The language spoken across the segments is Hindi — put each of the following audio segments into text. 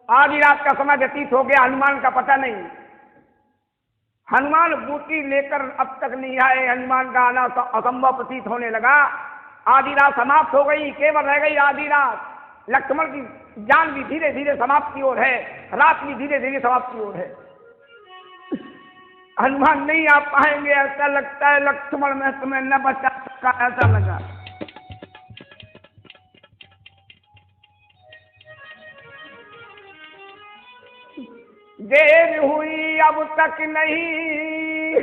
आधी रात का समय व्यतीत हो गया, हनुमान का पता नहीं। हनुमान बूटी लेकर अब तक नहीं आए। हनुमान का आना असंभव प्रतीत होने लगा। आधी रात समाप्त हो गई, केवल रह गई आधी रात। लक्ष्मण की जान भी धीरे धीरे समाप्त की ओर है, रात भी धीरे धीरे समाप्त की ओर है। हनुमान नहीं आ पाएंगे, ऐसा लगता है। लक्ष्मण में तुम्हें न बचा सका, ऐसा लगा। देर हुई अब तक नहीं,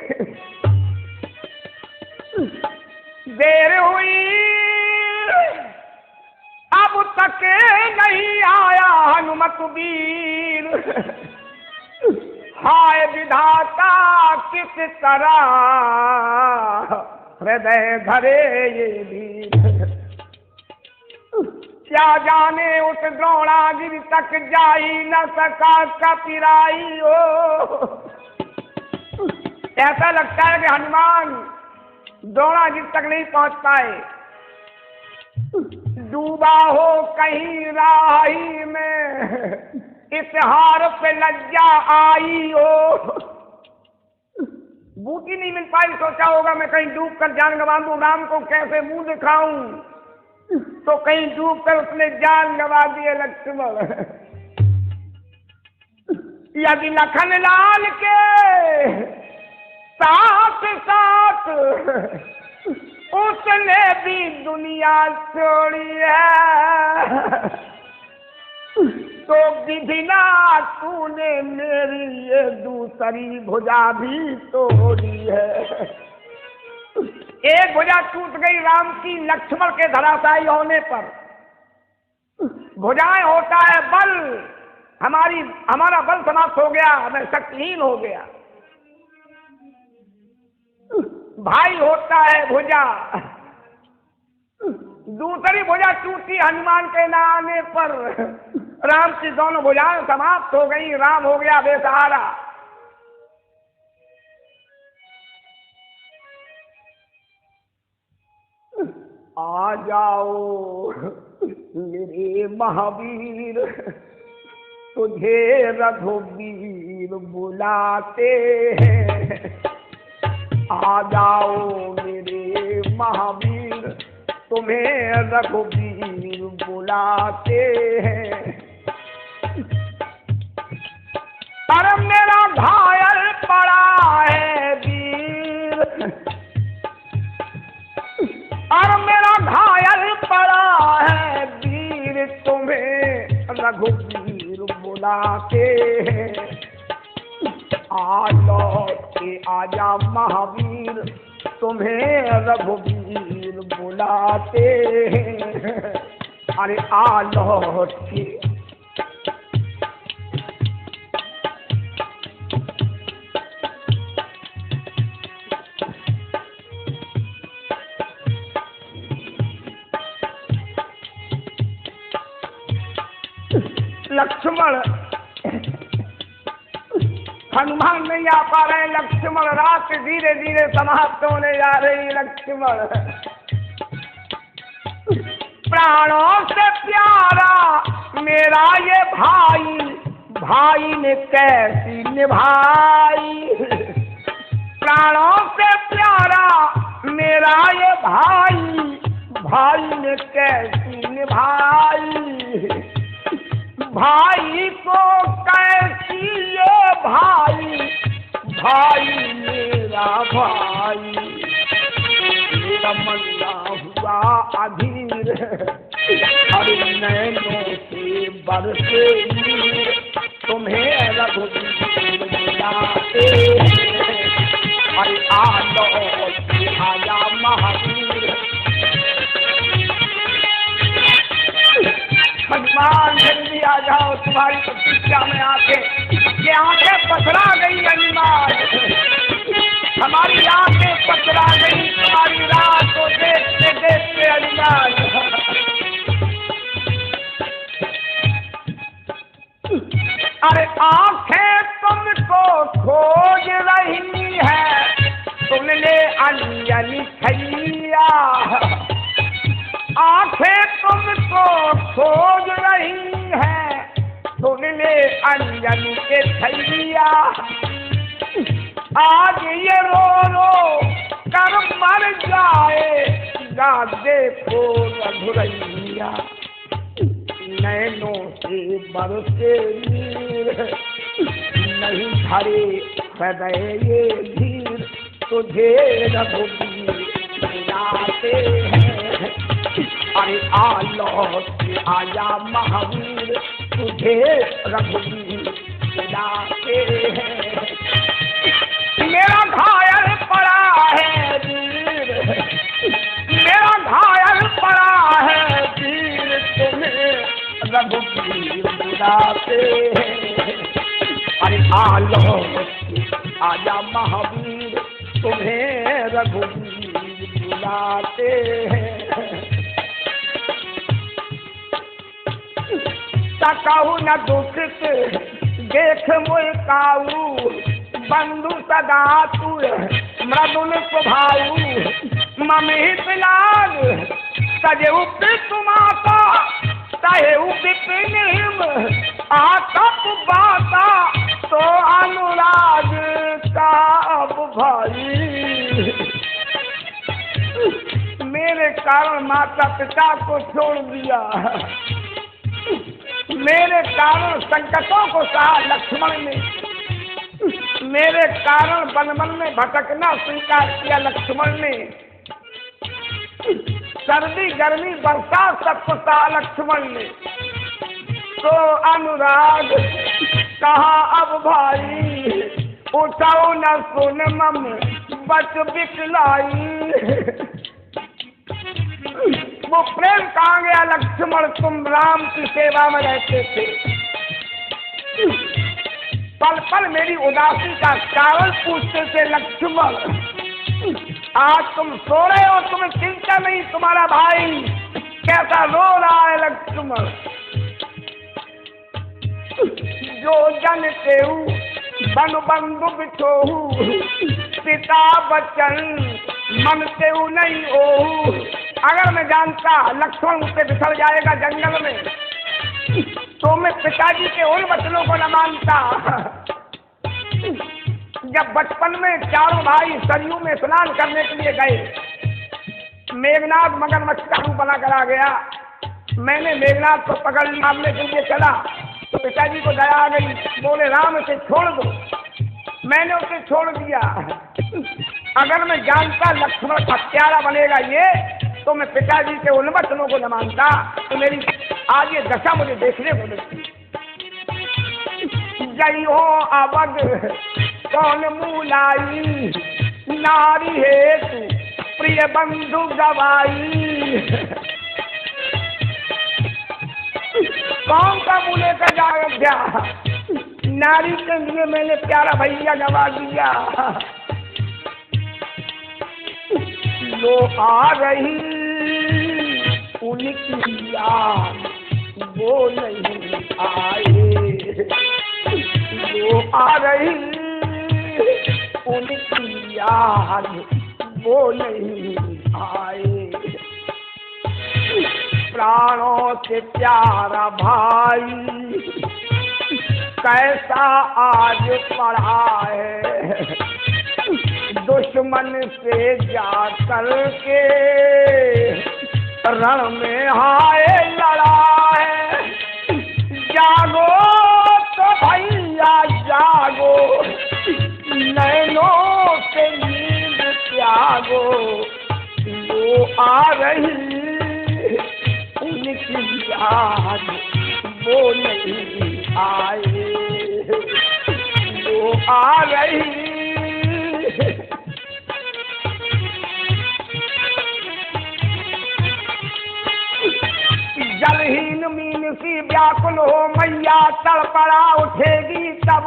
देर हुई अब तक नहीं आया हनुमत वीर। हाय विधाता किस तरह हृदय धरे ये वीर। क्या जाने उस द्रोणागिरि तक जाई न सका कपिराई हो। ऐसा लगता है कि हनुमान द्रोणागिरि तक नहीं पहुंच पाए। डूबा हो कहीं राही में, इस हार पे लज्जा आई हो। बूटी नहीं मिल पाई, सोचा होगा मैं कहीं डूब कर जान गंवा दूं, राम को कैसे मुंह दिखाऊं। तो कहीं डूब कर उसने जान गंवा दिए लक्ष्मण। यदि लखन लाल के साथ साथ उसने भी दुनिया छोड़ी है, तो विधिना तूने मेरी ये दूसरी भुजा भी तोड़ी है। एक भुजा टूट गई राम की लक्ष्मण के धराशायी होने पर। भुजाएं होता है बल, हमारा बल समाप्त हो गया, मैं शक्तिहीन हो गया। भाई होता है भुजा, दूसरी भुजा टूटी हनुमान के न आने पर। राम की दोनों भुजाएं समाप्त हो गई, राम हो गया बेसहारा। आ जाओ मेरे महावीर, तुझे रघुवीर बुलाते हैं। आ जाओ मेरे महावीर, तुम्हें रघुवीर बुलाते हैं। पर मेरा घायल पड़ा है वीर, और मेरा घायल पड़ा है वीर, तुम्हें रघुवीर बुलाते हैं। आ लौट के आजा महावीर, तुम्हें रघुवीर बुलाते हैं। अरे आ लौट के। लक्ष्मण, हनुमान नहीं आ पा रहे। लक्ष्मण, रात धीरे धीरे समाप्त होने जा रही। लक्ष्मण, प्राणों से प्यारा मेरा ये भाई, भाई ने कैसी निभाई। प्राणों से प्यारा मेरा ये भाई, भाई ने कैसी निभाई। भाई को कैसी ये भाई, भाई मेरा भाई। मेरा मल्ला हुआ अधीर, हर नैनों से बरसे नीर, तुम्हें रघुवीर बुलाते हैं। अरे आ लौट के आजा महावीर। हनुमान जल्दी आ जाओ, तुम्हारी प्रतीक्षा में आंखें पथरा गई हनुमान। हमारी आंखें पथरा गई तुम्हारी रात को देखते देखते हनुमान। अरे आंखें तुमको खोज रही है, तुमने अली खैया। आंखें तुमको खोज रही है, सुन में अंजनी के थैया, आज ये रो रो कर मर जाएगा देखो रघुरैया, नैनों से बरसे नीर नहीं धरे हृदय ये धीर, तुझे रघुवीर बुलाते हैं, अरे आलोक आया महावीर, तुझे रघुवीर बुलाते हैं। मेरा घायल पड़ा है वीर, मेरा घायल पड़ा है वीर, तुम्हें रघुवीर बुलाते हैं, अरे आलोक आया महावीर, तुम्हें रघुवीर बुलाते हैं। सकहु न दुखित देख मोय काऊ, बंधु सदा तू मृदुल स्वभाव, ममहित लाग सजेऊ पितु माता, सहेऊ विपिन आतप बाता, तो अनुराग का अब भाई। मेरे कारण माता पिता को छोड़ दिया, मेरे कारण संकटों को सहा लक्ष्मण ने, मेरे कारण वन में भटकना स्वीकार किया लक्ष्मण ने, सर्दी गर्मी बरसात सबको सहा लक्ष्मण ने, तो अनुराग कहा अब भाई, उठाओ न सुन मम बच बिकलाई। वो प्रेम कहाँ गया लक्ष्मण, तुम राम की सेवा में रहते थे, पल पल मेरी उदासी का कारण पूछते थे लक्ष्मण, आज तुम सो रहे हो, तुम्हें चिंता नहीं तुम्हारा भाई कैसा रो रहा है लक्ष्मण। जो जन तेऊ बन बंधु बिछोहू, पिता बचन मन तेऊ नहीं ओहू। अगर मैं जानता लक्ष्मण मुझसे बिछड़ जाएगा जंगल में, तो मैं पिताजी के उन वचनों को न मानता। जब बचपन में चारों भाई सरयू में स्नान करने के लिए गए, मेघनाथ मगरमच्छ का रूप बना कर आ गया, मैंने मेघनाथ को पकड़ मारने के लिए चला, तो पिताजी को दया आ गई, बोले राम इसे छोड़ दो, मैंने उसे छोड़ दिया। अगर मैं जानता लक्ष्मण हत्यारा बनेगा ये, तो मैं पिताजी के उन वचनों को न मानता, तो मेरी आज ये दशा मुझे देखने को मिलती। जय हो अवध कौन मूलाई, नारी हेतु प्रिय बंधु गवाई। कौन सा मुँह लेकर जा अयोध्या, नारी के लिए मैंने प्यारा भैया गवा दिया। लो आ रही उनकी याद, वो नहीं आए, वो आ रही उनकी याद, वो नहीं आए। प्राणों से प्यारा भाई कैसा आज पड़ा है, दुश्मन से जा कर के रण में हाय लड़ा है। जागो तो भैया जागो, नैनों से नींद त्यागो, वो आ रही उनकी याद, वो नहीं आए, वो आ रही। जलहीन मीन सी व्याकुल हो मैया, तड़पड़ा उठेगी तब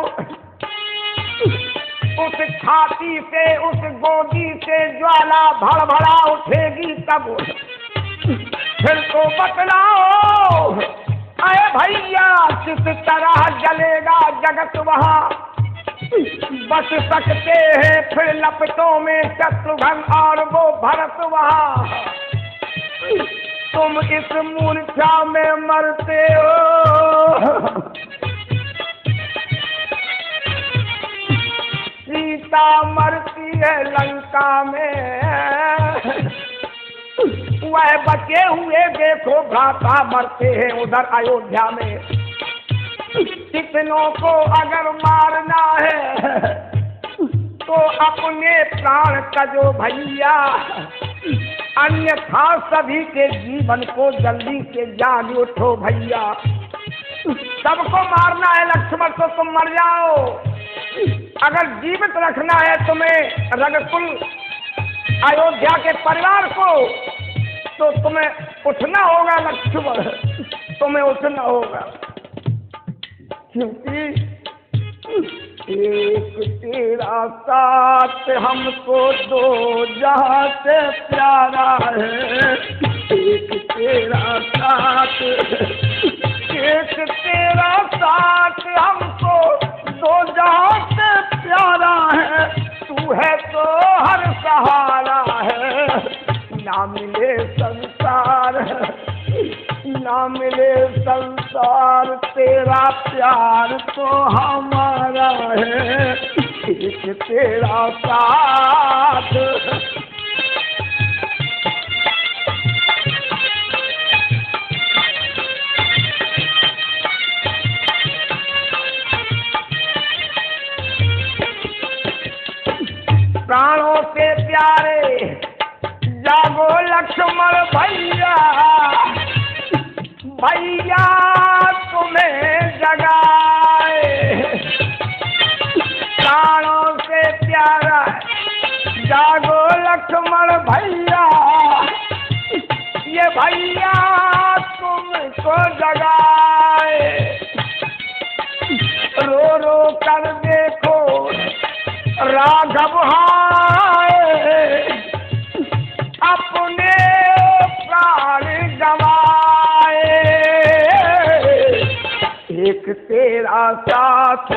उस छाती से, उस गोदी से ज्वाला भड़भड़ा उठेगी तब। फिर तो बतलाओ अरे भैया किस तरह जलेगा जगत वहाँ, बच सकते हैं फिर लपटों में शत्रुघ्न और वो भरत वहाँ। तुम इस मूर्छा में मरते हो, है लंका में, वह बचे हुए देखो भ्राता मरते हैं उधर अयोध्या में। कितनों को अगर मारना है तो अपने प्राण तजो भैया, अन्यथा सभी के जीवन को जल्दी से जाग उठो भैया। सबको मारना है लक्ष्मण तो तुम मर जाओ, अगर जीवित रखना है तुम्हें रघुकुल अयोध्या के परिवार को तो तुम्हें उठना होगा लक्ष्मण, तुम्हें उठना होगा। क्योंकि एक तेरा साथ हमको दो जहां से प्यारा है, एक तेरा साथ, एक तेरा साथ हमको दो जहां से प्यारा है, तू है तो हर सहारा है। ना मिले संसार, ना मिले संसार, तेरा प्यार तो हमारा है, एक तेरा साथ। प्राणों से प्यारे जागो लक्ष्मण भैया, भैया तुम्हें जगाए। प्राणों से प्यारा जागो लक्ष्मण भैया, ये भैया तुमको जगाए। रो रो कर देखो राघव हाय, अपने प्राण गवाए। एक तेरा साथ,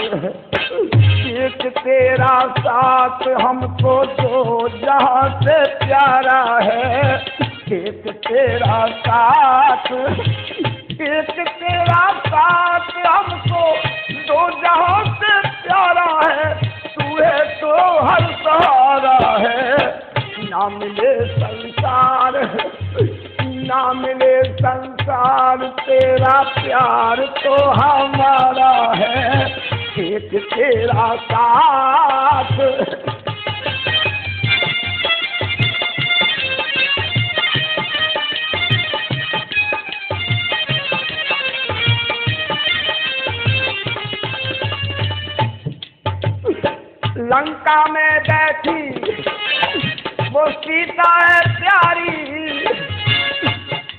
एक तेरा साथ हमको दो जहां से प्यारा है, एक तेरा साथ, एक तेरा साथ हमको दो जहां से प्यारा है, तू है तो हर सहारा है। ना मिले संसार, ना मिले संसार, तेरा प्यार तो हमारा है, एक तेरा साथ। लंका में बैठी वो सीता है प्यारी,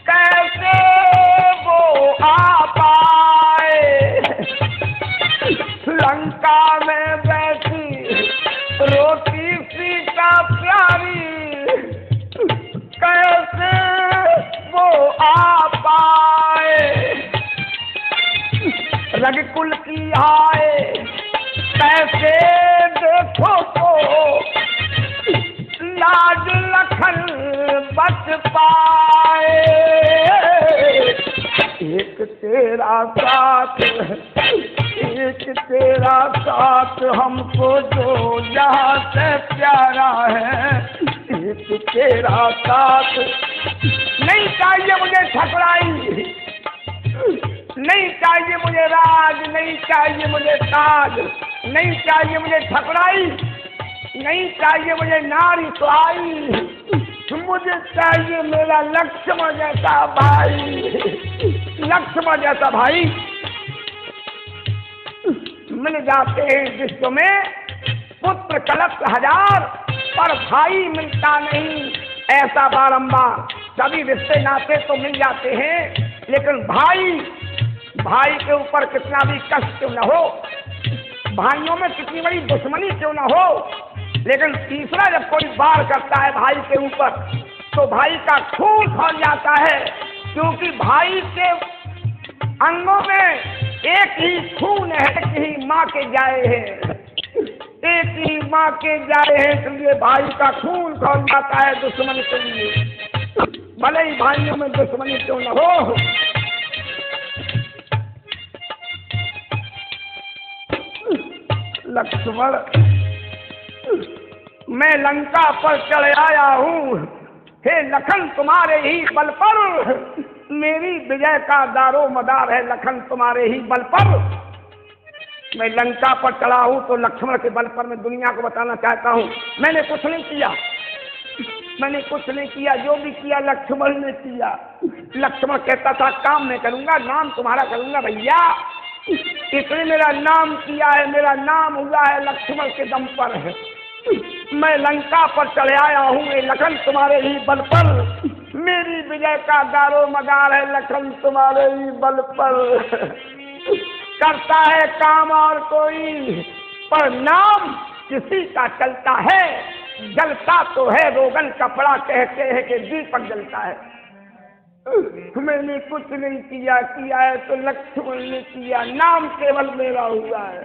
कैसे वो आ पाए। लंका में बैठी रोटी सीता प्यारी, कैसे वो आ पाए। रघुकुल की आए कैसे देखो तो लाज लखन बच पाए। एक तेरा साथ, एक तेरा साथ हमको जो जहां से प्यारा है, एक तेरा साथ। नहीं चाहिए मुझे ठकुराई, नहीं चाहिए मुझे राज, नहीं चाहिए मुझे ताज, नहीं चाहिए मुझे ठकुराई, नहीं चाहिए मुझे नारी सुहाई, मुझे चाहिए मेरा लक्ष्मण जैसा भाई, लक्ष्मण जैसा भाई। मिल जाते हैं विश्व में पुत्र कलश हजार, पर भाई मिलता नहीं ऐसा बारंबार। सभी रिश्ते नाते तो मिल जाते हैं, लेकिन भाई के ऊपर कितना भी कष्ट क्यों न हो, भाइयों में कितनी बड़ी दुश्मनी क्यों न हो, लेकिन तीसरा जब कोई वार करता है भाई के ऊपर तो भाई का खून खौल जाता है, क्योंकि भाई के अंगों में एक ही खून है, एक ही माँ के जाए हैं, एक ही माँ के जाए हैं, इसलिए भाई का खून खौल जाता है दुश्मन के लिए, भले ही भाइयों में दुश्मनी क्यों न हो। लक्ष्मण मैं लंका पर चढ़ आया हूँ, हे लखन तुम्हारे ही बल पर, मेरी विजय का दारो मदार है लखन तुम्हारे ही बल पर। मैं लंका पर चढ़ा हूँ तो लक्ष्मण के बल पर मैं दुनिया को बताना चाहता हूँ, मैंने कुछ नहीं किया, मैंने कुछ नहीं किया, जो भी किया लक्ष्मण ने किया। लक्ष्मण कहता था काम मैं करूंगा, नाम तुम्हारा करूंगा भैया, इसने मेरा नाम किया है, मेरा नाम हुआ है लक्ष्मण के दम पर है। मैं लंका पर चढ़ आया हूँ लखन तुम्हारे ही बल पर, मेरी विजय का दारो मदार है लखन तुम्हारे ही बल पर। करता है काम और कोई, पर नाम किसी का चलता है, जलता तो है रोगन कपड़ा, कहते हैं कि दीपक जलता है। मैंने कुछ नहीं किया, किया है तो लक्ष्मण ने किया, नाम केवल मेरा हुआ है।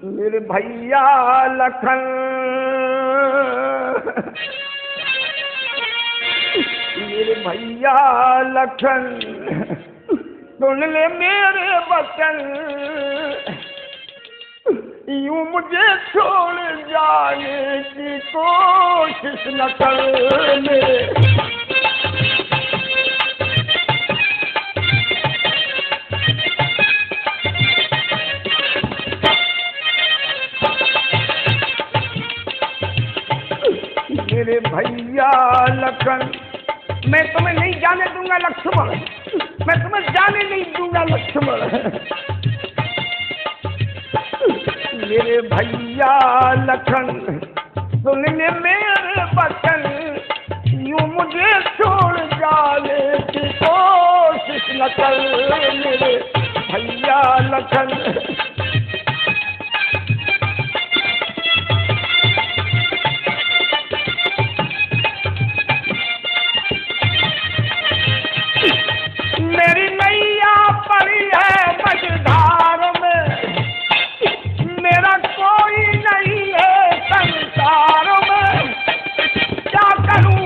मेरे भैया लखन, मेरे भैया लखन, सुन ले मेरे वचन, यूं मुझे छोड़ जाने की कोशिश न कर। मेरे भैया लखन, मैं तुम्हें नहीं जाने दूंगा लक्ष्मण, मैं तुम्हें जाने नहीं दूंगा लक्ष्मण। मेरे भैया लखन, सुन ले मेरे वचन, यूं मुझे छोड़ जाने की कोशिश न कर। मेरे भैया लखन, मेरी नैया पड़ी है मझधार में, मेरा कोई नहीं है संसार में, क्या करूं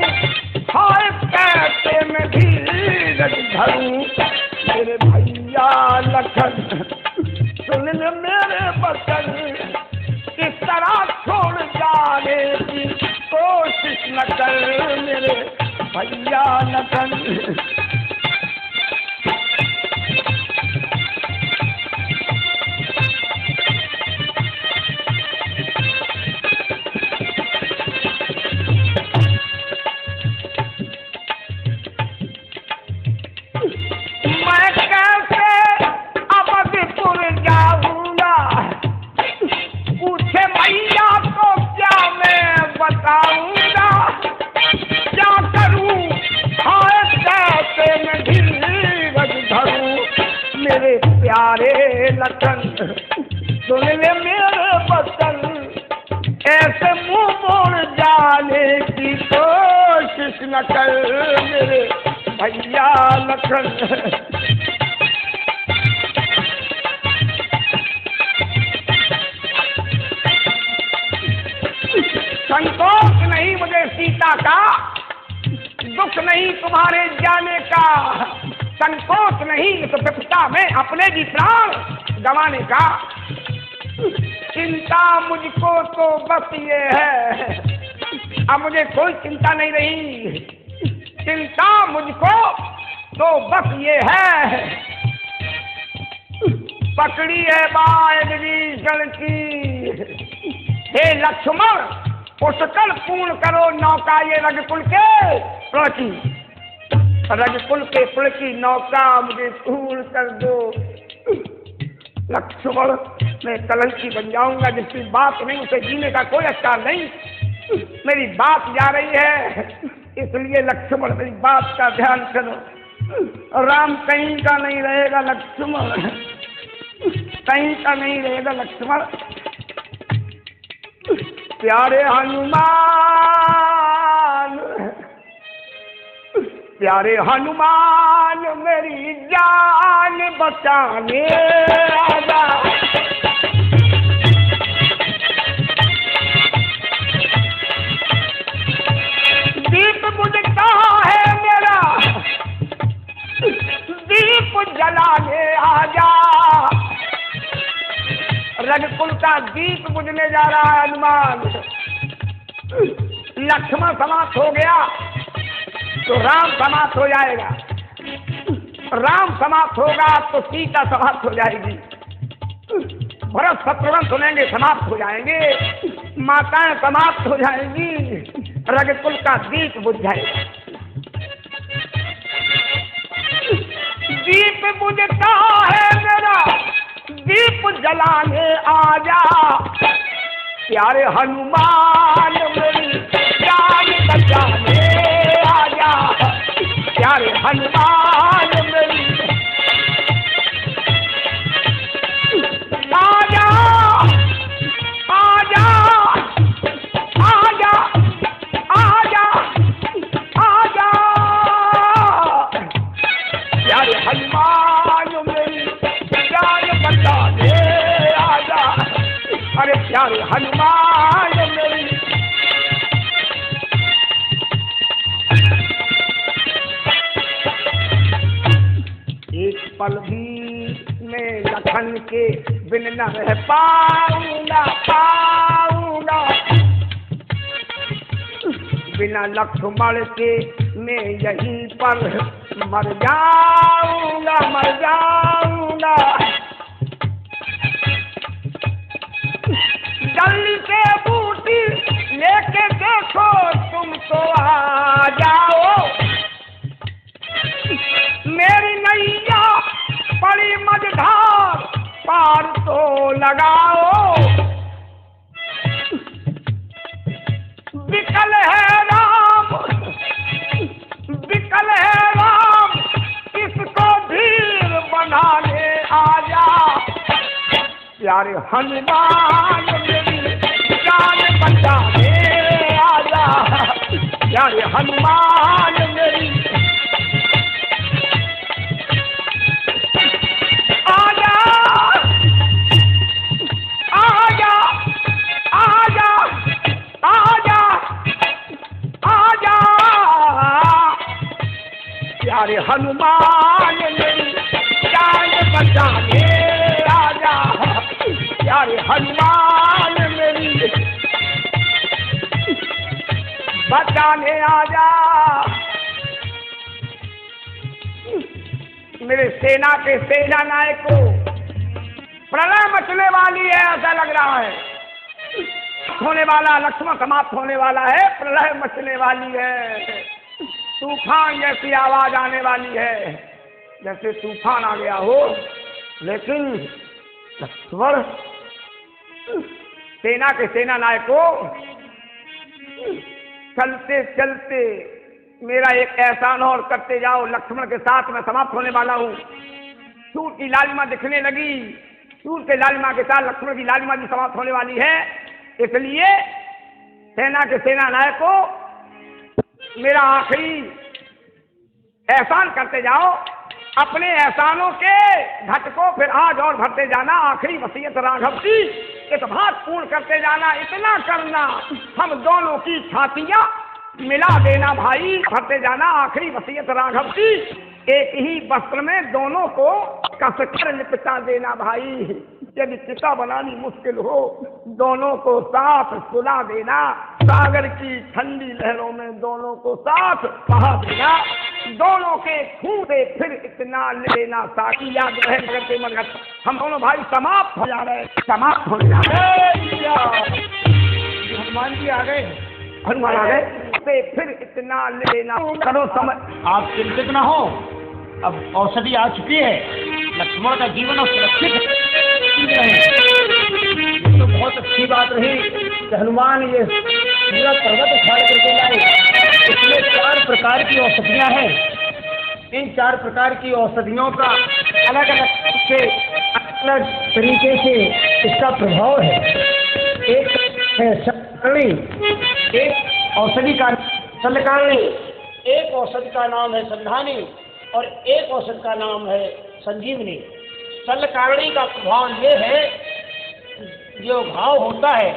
हाय कैसे मैं धीरज धरूं। मेरे भैया लखन, सुन ले मेरे वचन, इस तरह छोड़ जाने की कोशिश न कर। मेरे भैया लखन, प्यारे लखन, सुन ले मेरे वचन, ऐसे मुंह मोड़ जाने की कोशिश न कर। मेरे भैया लखन, संकोच नहीं मुझे सीता का, दुख नहीं तुम्हारे जाने का, संकोच नहीं तो विपदा में अपने भी प्राण गंवाने का। चिंता मुझको तो बस ये है, अब मुझे कोई चिंता नहीं रही, चिंता मुझको तो बस ये है, पकड़ी है बाण विभीषण की। हे लक्ष्मण, पुष्कर पूर्ण करो नौका ये रघुकुल के प्रण की, रघुकुल के पुल की नौका मुझे पूर्ण कर दो। लक्ष्मण, मैं कलंकी बन जाऊंगा, जिसकी बात नहीं उसे जीने का कोई अधिकार नहीं। मेरी बात जा रही है, इसलिए लक्ष्मण मेरी बात का ध्यान करो। राम कहीं का नहीं रहेगा लक्ष्मण, कहीं का नहीं रहेगा लक्ष्मण। प्यारे हनुमान, प्यारे हनुमान, मेरी जान बचाने आजा। दीप बुझ कहाँ है मेरा, दीप जलाने आजा। रघुकुल कुल का दीप बुझने जा रहा है हनुमान। लक्ष्मण समाप्त हो गया तो राम समाप्त हो जाएगा, राम समाप्त होगा तो सीता समाप्त हो जाएगी, भरत शत्रुघ्न सुनेंगे समाप्त हो जाएंगे, माताएं समाप्त हो जाएंगी, रघुकुल का दीप बुझ जाएगा। दीप बुझता है मेरा, दीप जलाने आजा, प्यारे हनुमान मेरी जान बचाने आजा, प्यारे हनुमान मेरी आजा आजा आजा आजा आजा, प्यारे हनुमान मेरी जान बचाने आजा, अरे प्यारे हनुमान मेरी। एक पल भी मैं लखन के बिन न रह पाऊंगा, पाऊंगा, बिना लक्ष्मण के मैं यहीं पर मर जाऊंगा, मर जाऊंगा। जल्दी से बूटी लेके देखो तुम तो आ जाओ, मेरी नैया पड़ी मझधार पार तो लगाओ। विकल है राम, विकल है राम, इसको धीर बनाने आजा, प्यारे हनुमान मेरी जान बचाने आजा, प्यारे हनुमान मेरी आजा आजा आजा आजा आजा, प्यारे हनुमान मेरी जान बचाने आजा, प्यारे हनुमान मेरी बचाने आजा। मेरे सेना के सेना नायक को प्रलय मचने वाली है, ऐसा लग रहा है, होने वाला, लक्ष्मण समाप्त होने वाला है, प्रलय मचने वाली है, तूफान जैसी आवाज आने वाली है, जैसे तूफान आ गया हो। लेकिन लक्ष्मण सेना के सेना नायक को चलते चलते मेरा एक एहसान और करते जाओ, लक्ष्मण के साथ मैं समाप्त होने वाला हूँ। सूर की लालिमा दिखने लगी, सूर के लालिमा के साथ लक्ष्मण की लालिमा भी समाप्त होने वाली है, इसलिए सेना के सेना नायक को मेरा आखिरी एहसान करते जाओ, अपने एहसानों के घट को फिर आज और भरते जाना, आखिरी वसीयत राघव की एक बात पूर्ण करते जाना, इतना करना हम दोनों की छातियां मिला देना भाई, भरते जाना आखिरी वसीयत राघव की, एक ही वस्त्र में दोनों को कसकर लिपटा देना भाई, यदि चिता बनानी मुश्किल हो दोनों को साथ सुला देना, सागर की ठंडी लहरों में दोनों को साथ बहा देना, दोनों के खून से फिर इतना लेना साकी याद रहे करते मन, हम दोनों भाई समाप्त हो जा रहे, समाप्त हो जा रहे। हनुमान जी आ गए, हनुमान आ गए, से फिर इतना लेना करो समझ। आप चिंतित न हो, अब औषधि आ चुकी है, लक्ष्मण का जीवन और सुरक्षित है। तो बहुत अच्छी बात रही कि हनुमान ये पूरा पर्वत उखाड़ करके लाए। इसमें 4 प्रकार की औषधियाँ हैं, इन 4 प्रकार की औषधियों का अलग अलग से अलग तरीके से इसका प्रभाव है। एक है शल्यकारिणी, एक औषधि का शल्यकारिणी, एक औषधि का नाम है संधानी और एक औषधि का नाम है संजीवनी। शल्यकारिणी का प्रभाव ये है, जो घाव होता है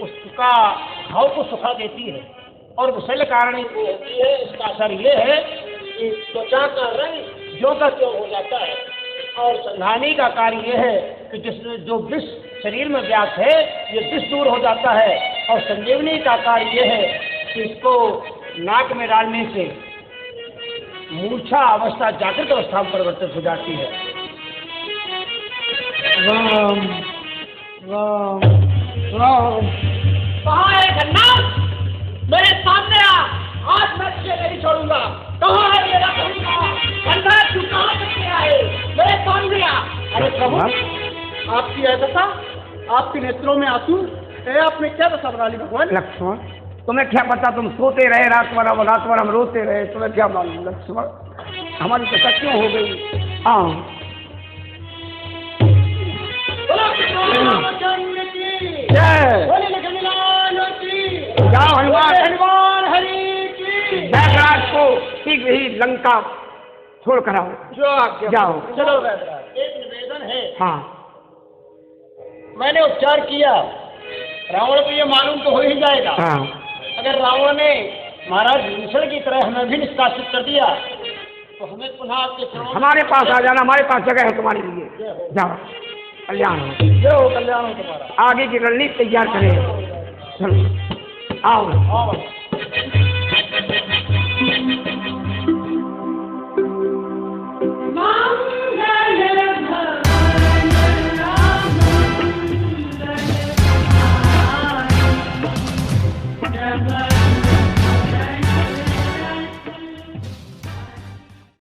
उसका घाव को सुखा देती है, और शल्यकारिणी जो होती है इसका असर ये है कि त्वचा का रंग ज्यों का त्यों हो जाता है, और संधानी का कार्य यह है कि जिसमें जो विष शरीर में व्यास है ये विष दूर हो जाता है। और संजीवनी का कार्य यह है कि इसको नाक में डालने से मूर्छा अवस्था जागृत अवस्था में परिवर्तित हो जाती है। राम राम राम। कहाँ है गन्ना? मेरे सामने आ, आज मैं तुझे नहीं छोड़ूंगा। कहाँ है मेरा गन्ना? तू कहाँ से आया है? मेरे सामने आ। अरे प्रभु, आपकी यह दशा, आपके नेत्रों में आंसू, आपने क्या दशा बना ली भगवान? लक्ष्मण, तुम्हें क्या पता, तुम सोते रहे रात भर हम रोते रहे, तुम्हें क्या मालूम लक्ष्मण, हमारी दशा क्यों हो गई? हाँ जाओ हनुमान हरि की बैगराज को शीघ्र ही लंका छोड़ कर आओ। जो आप जाओ। चलो बैगराज, एक निवेदन है। हाँ मैंने उपचार किया, रावण को ये मालूम तो हो ही जाएगा। हाँ अगर रावण ने महाराज विभीषण की तरह हमें भी निष्कासित कर दिया तो हमें पुनः आपके चरणों हमारे पास आ जाना, हमारे पास जगह है तुम्हारे लिए। जाओ, कल्याण हो। जो कल्याण हो तुम्हारा। आगे की रणनीति तैयार करें। चलो आओ।